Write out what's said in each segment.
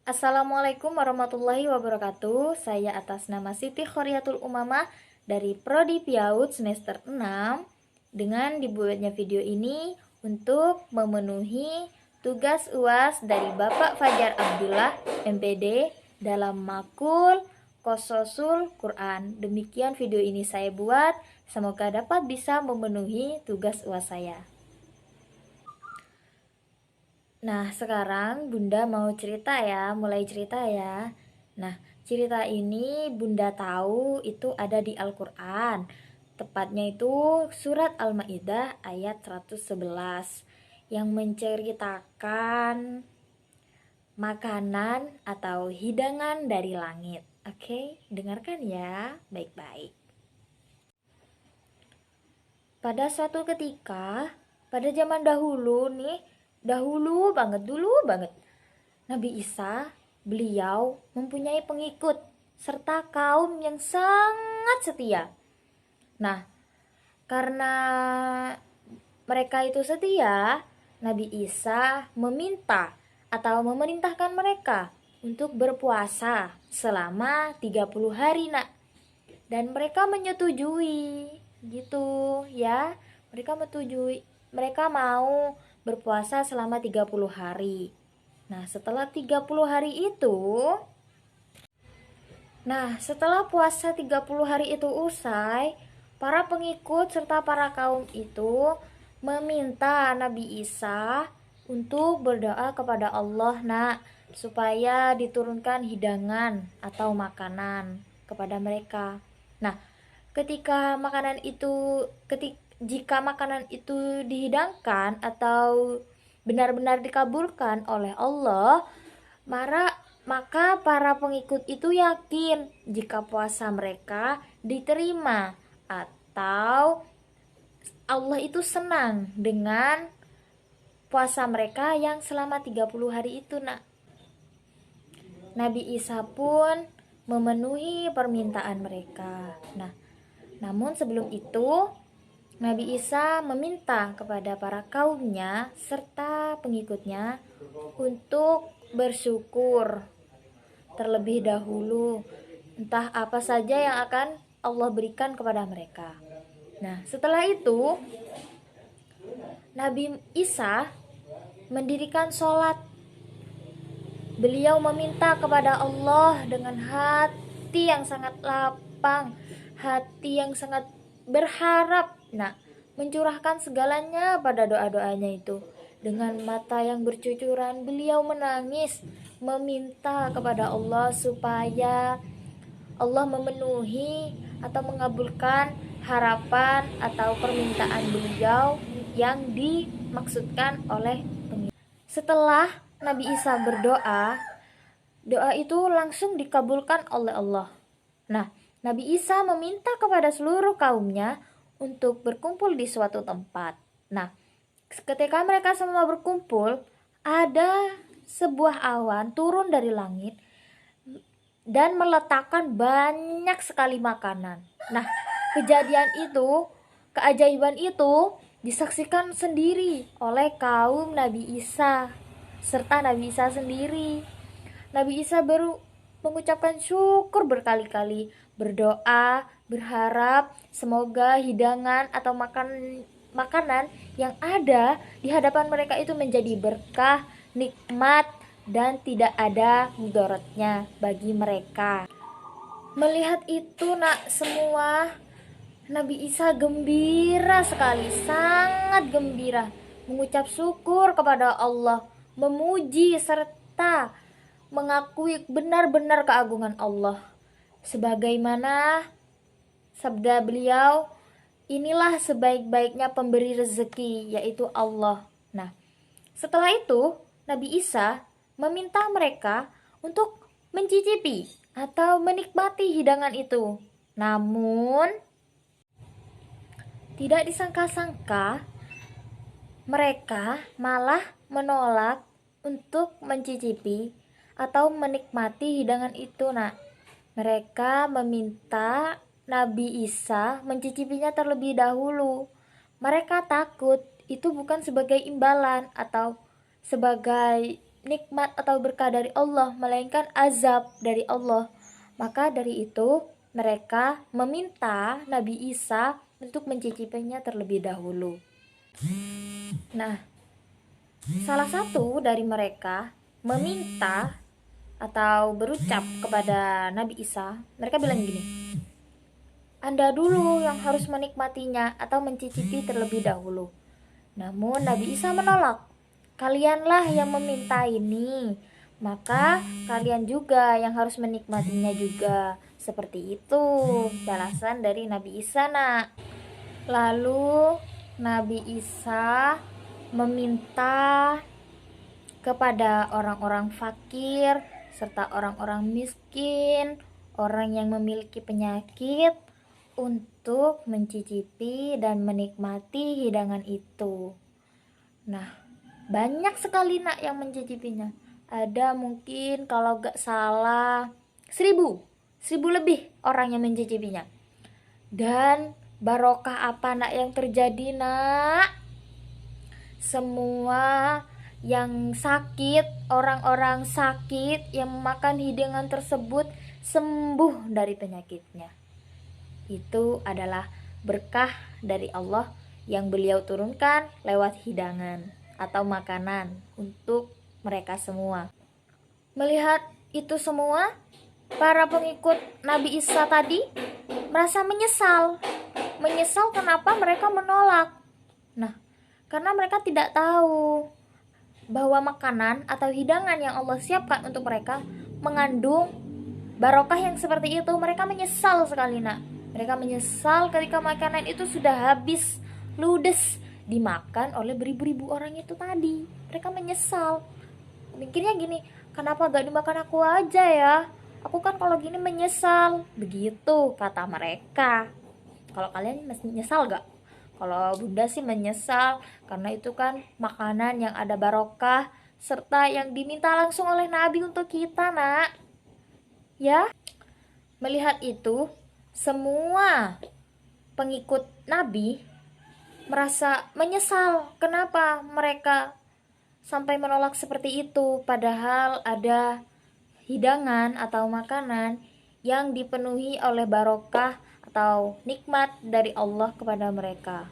Assalamualaikum warahmatullahi wabarakatuh. Saya atas nama Siti Khoriatul Umamah dari Prodi PIAUD semester 6 dengan dibuatnya video ini untuk memenuhi tugas UAS dari Bapak Fajar Abdullah MPD dalam makul Qososul Quran. Demikian video ini saya buat, semoga dapat bisa memenuhi tugas UAS saya. Nah, sekarang Bunda mau cerita ya, mulai cerita ya. Nah, cerita ini Bunda tahu itu ada di Al-Quran. Tepatnya itu surat Al-Ma'idah ayat 111 yang menceritakan makanan atau hidangan dari langit. Oke, dengarkan ya, baik-baik. Pada suatu ketika, pada zaman dahulu nih, dulu banget, Nabi Isa, beliau mempunyai pengikut serta kaum yang sangat setia. Nah, karena mereka itu setia, Nabi Isa meminta atau memerintahkan mereka untuk berpuasa selama 30 hari, nak. Dan mereka menyetujui, gitu ya. Mereka mau berpuasa selama 30 hari. Nah, setelah 30 hari itu, setelah puasa 30 hari itu usai, para pengikut serta para kaum itu meminta Nabi Isa untuk berdoa kepada Allah, nak, supaya diturunkan hidangan atau makanan kepada mereka. Nah, jika makanan itu dihidangkan atau benar-benar dikabulkan oleh Allah, maka para pengikut itu yakin jika puasa mereka diterima atau Allah itu senang dengan puasa mereka yang selama 30 hari itu, nak. Nabi Isa pun memenuhi permintaan mereka. Nah, namun sebelum itu Nabi Isa meminta kepada para kaumnya serta pengikutnya untuk bersyukur terlebih dahulu, entah apa saja yang akan Allah berikan kepada mereka. Nah, setelah itu Nabi Isa mendirikan sholat. Beliau meminta kepada Allah dengan hati yang sangat lapang, hati yang sangat berharap. Nah, mencurahkan segalanya pada doa-doanya itu. Dengan mata yang bercucuran, beliau menangis, meminta kepada Allah supaya Allah memenuhi atau mengabulkan harapan atau permintaan beliau yang dimaksudkan oleh pengirim. Setelah Nabi Isa berdoa, doa itu langsung dikabulkan oleh Allah. Nah, Nabi Isa meminta kepada seluruh kaumnya untuk berkumpul di suatu tempat. Nah, ketika mereka semua berkumpul, ada sebuah awan turun dari langit dan meletakkan banyak sekali makanan. Nah, keajaiban itu disaksikan sendiri oleh kaum Nabi Isa serta Nabi Isa sendiri. Nabi Isa baru mengucapkan syukur berkali-kali, berdoa, berharap semoga hidangan atau makanan yang ada di hadapan mereka itu menjadi berkah, nikmat, dan tidak ada mudaratnya bagi mereka. Melihat itu, nak, semua, Nabi Isa gembira sekali, sangat gembira, mengucap syukur kepada Allah, memuji serta mengakui benar-benar keagungan Allah. Sebagaimana sabda beliau, inilah sebaik-baiknya pemberi rezeki, yaitu Allah. Nah, setelah itu Nabi Isa meminta mereka untuk mencicipi atau menikmati hidangan itu. Namun tidak disangka-sangka mereka malah menolak untuk mencicipi atau menikmati hidangan itu, nak. Mereka meminta Nabi Isa mencicipinya terlebih dahulu. Mereka takut itu bukan sebagai imbalan atau sebagai nikmat atau berkah dari Allah, melainkan azab dari Allah. Maka dari itu mereka meminta Nabi Isa untuk mencicipinya terlebih dahulu. Nah, salah satu dari mereka meminta atau berucap kepada Nabi Isa, mereka bilang gini, Anda dulu yang harus menikmatinya atau mencicipi terlebih dahulu. Namun Nabi Isa menolak. Kalianlah yang meminta ini, maka kalian juga yang harus menikmatinya juga. Seperti itu balasan dari Nabi Isa, nak. Lalu Nabi Isa meminta kepada orang-orang fakir serta orang-orang miskin, orang yang memiliki penyakit, untuk mencicipi dan menikmati hidangan itu. Nah, banyak sekali nak yang mencicipinya. Ada mungkin kalau gak salah 1000 lebih orang yang mencicipinya. Dan barokah apa nak yang terjadi, nak? Semua yang sakit, orang-orang sakit yang memakan hidangan tersebut sembuh dari penyakitnya. Itu adalah berkah dari Allah yang beliau turunkan lewat hidangan atau makanan untuk mereka semua. Melihat itu semua, para pengikut Nabi Isa tadi merasa menyesal. Menyesal kenapa mereka menolak. Nah, karena mereka tidak tahu bahwa makanan atau hidangan yang Allah siapkan untuk mereka mengandung barokah yang seperti itu. Mereka menyesal sekali, nak. Mereka menyesal ketika makanan itu sudah habis, ludes, dimakan oleh beribu-ribu orang itu tadi. Mereka menyesal. Mikirnya gini, kenapa gak dimakan aku aja ya? Aku kan kalau gini menyesal. Begitu kata mereka. Kalau kalian masih menyesal gak? Kalau Bunda sih menyesal, karena itu kan makanan yang ada barokah serta yang diminta langsung oleh Nabi untuk kita, nak. Ya, melihat itu, semua pengikut Nabi merasa menyesal kenapa mereka sampai menolak seperti itu, padahal ada hidangan atau makanan yang dipenuhi oleh barokah atau nikmat dari Allah kepada mereka.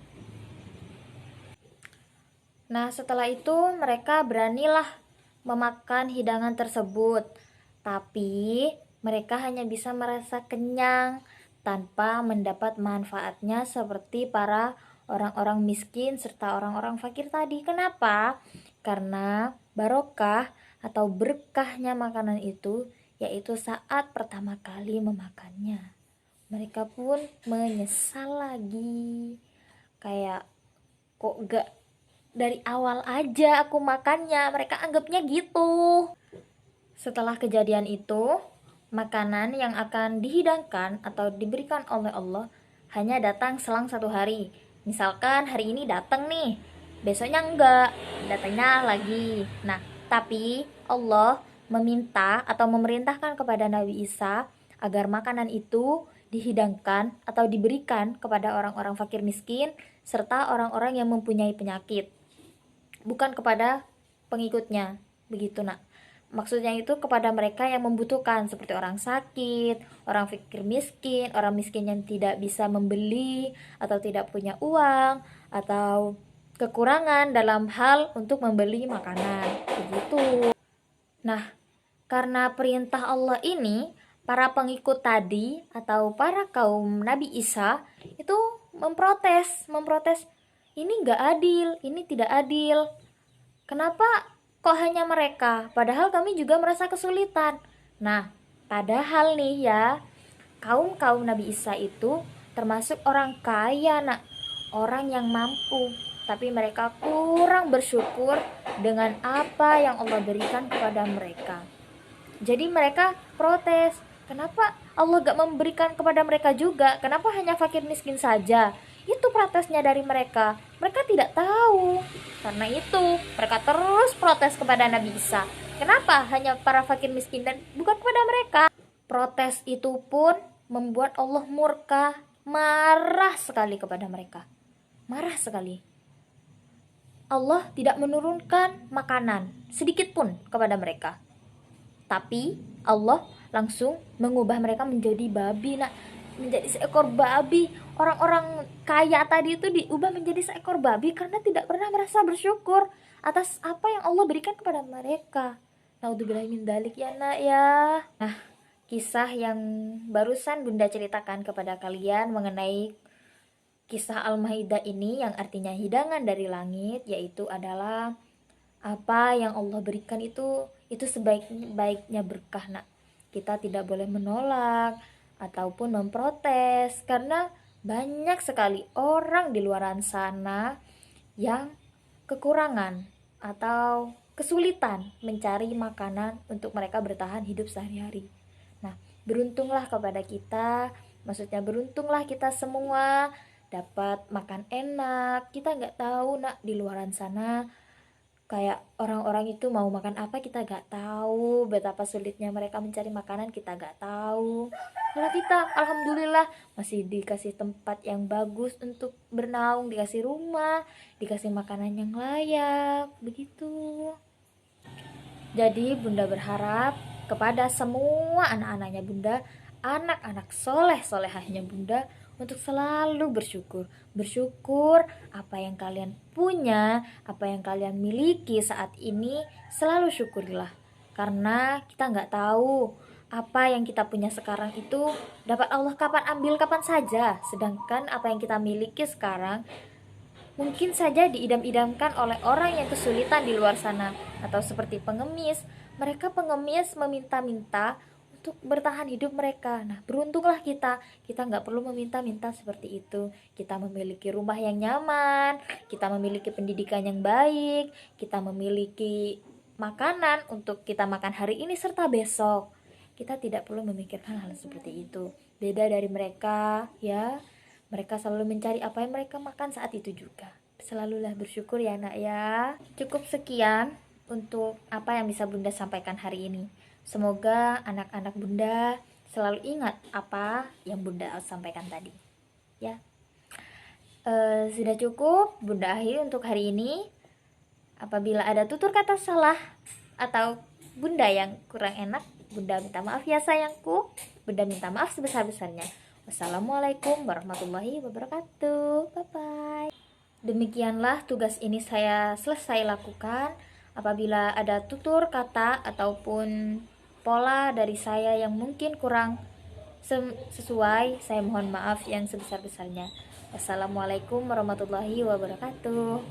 Nah, setelah itu mereka beranilah memakan hidangan tersebut, tapi mereka hanya bisa merasa kenyang tanpa mendapat manfaatnya seperti para orang-orang miskin serta orang-orang fakir tadi. Kenapa? Karena barokah atau berkahnya makanan itu yaitu saat pertama kali memakannya. Mereka pun menyesal lagi. Kayak kok gak dari awal aja aku makannya, mereka anggapnya gitu. Setelah kejadian itu, makanan yang akan dihidangkan atau diberikan oleh Allah hanya datang selang 1 hari. Misalkan hari ini datang nih, besoknya enggak, datangnya lagi. Nah, tapi Allah meminta atau memerintahkan kepada Nabi Isa agar makanan itu dihidangkan atau diberikan kepada orang-orang fakir miskin serta orang-orang yang mempunyai penyakit, bukan kepada pengikutnya. Begitu, nak. Maksudnya itu kepada mereka yang membutuhkan, seperti orang sakit, orang fakir miskin, orang miskin yang tidak bisa membeli atau tidak punya uang atau kekurangan dalam hal untuk membeli makanan. Begitu. Nah, karena perintah Allah ini, para pengikut tadi atau para kaum Nabi Isa itu memprotes, ini gak adil, ini tidak adil. Kenapa kok hanya mereka? Padahal kami juga merasa kesulitan. Nah, padahal nih ya, kaum Nabi Isa itu termasuk orang kaya, nak. Orang yang mampu. Tapi mereka kurang bersyukur dengan apa yang Allah berikan kepada mereka. Jadi mereka protes. Kenapa Allah gak memberikan kepada mereka juga? Kenapa hanya fakir miskin saja? Itu protesnya dari mereka. Mereka tidak tahu. Karena itu mereka terus protes kepada Nabi Isa. Kenapa hanya para fakir miskin dan bukan kepada mereka? Protes itu pun membuat Allah murka, marah sekali kepada mereka. Marah sekali. Allah tidak menurunkan makanan sedikit pun kepada mereka. Tapi Allah langsung mengubah mereka menjadi babi, nak, menjadi seekor babi. Orang-orang kaya tadi itu diubah menjadi seekor babi karena tidak pernah merasa bersyukur atas apa yang Allah berikan kepada mereka. Naudzubillah min dzalik ya, nak ya. Nah, kisah yang barusan Bunda ceritakan kepada kalian mengenai kisah Al-Maidah ini yang artinya hidangan dari langit, yaitu adalah apa yang Allah berikan itu sebaik-baiknya berkah, nak. Kita tidak boleh menolak ataupun memprotes karena banyak sekali orang di luar sana yang kekurangan atau kesulitan mencari makanan untuk mereka bertahan hidup sehari-hari. Nah, beruntunglah kepada kita, maksudnya beruntunglah kita semua dapat makan enak. Kita nggak tahu, nak, di luaran sana kayak orang-orang itu mau makan apa kita nggak tahu, betapa sulitnya mereka mencari makanan kita nggak tahu. Kalau kita alhamdulillah masih dikasih tempat yang bagus untuk bernaung, dikasih rumah, dikasih makanan yang layak, begitu. Jadi Bunda berharap kepada semua anak-anaknya Bunda, anak-anak soleh-solehahnya Bunda, untuk selalu bersyukur. Bersyukur apa yang kalian punya, apa yang kalian miliki saat ini, selalu syukurilah. Karena kita nggak tahu apa yang kita punya sekarang itu dapat Allah kapan ambil kapan saja. Sedangkan apa yang kita miliki sekarang mungkin saja diidam-idamkan oleh orang yang kesulitan di luar sana, atau seperti pengemis. Mereka pengemis meminta-minta untuk bertahan hidup mereka. Nah, beruntunglah kita nggak perlu meminta-minta seperti itu. Kita memiliki rumah yang nyaman, kita memiliki pendidikan yang baik, kita memiliki makanan untuk kita makan hari ini serta besok. Kita tidak perlu memikirkan hal seperti itu. Beda dari mereka, ya. Mereka selalu mencari apa yang mereka makan saat itu juga. Selalulah bersyukur ya, nak ya. Cukup sekian untuk apa yang bisa Bunda sampaikan hari ini. Semoga anak-anak Bunda selalu ingat apa yang Bunda sampaikan tadi. Ya. Sudah cukup Bunda akhiri untuk hari ini. Apabila ada tutur kata salah atau Bunda yang kurang enak, Bunda minta maaf ya sayangku. Bunda minta maaf sebesar-besarnya. Wassalamualaikum warahmatullahi wabarakatuh. Bye-bye. Demikianlah tugas ini saya selesai lakukan. Apabila ada tutur kata ataupun pola dari saya yang mungkin kurang sesuai, saya mohon maaf yang sebesar-besarnya. Wassalamualaikum warahmatullahi wabarakatuh.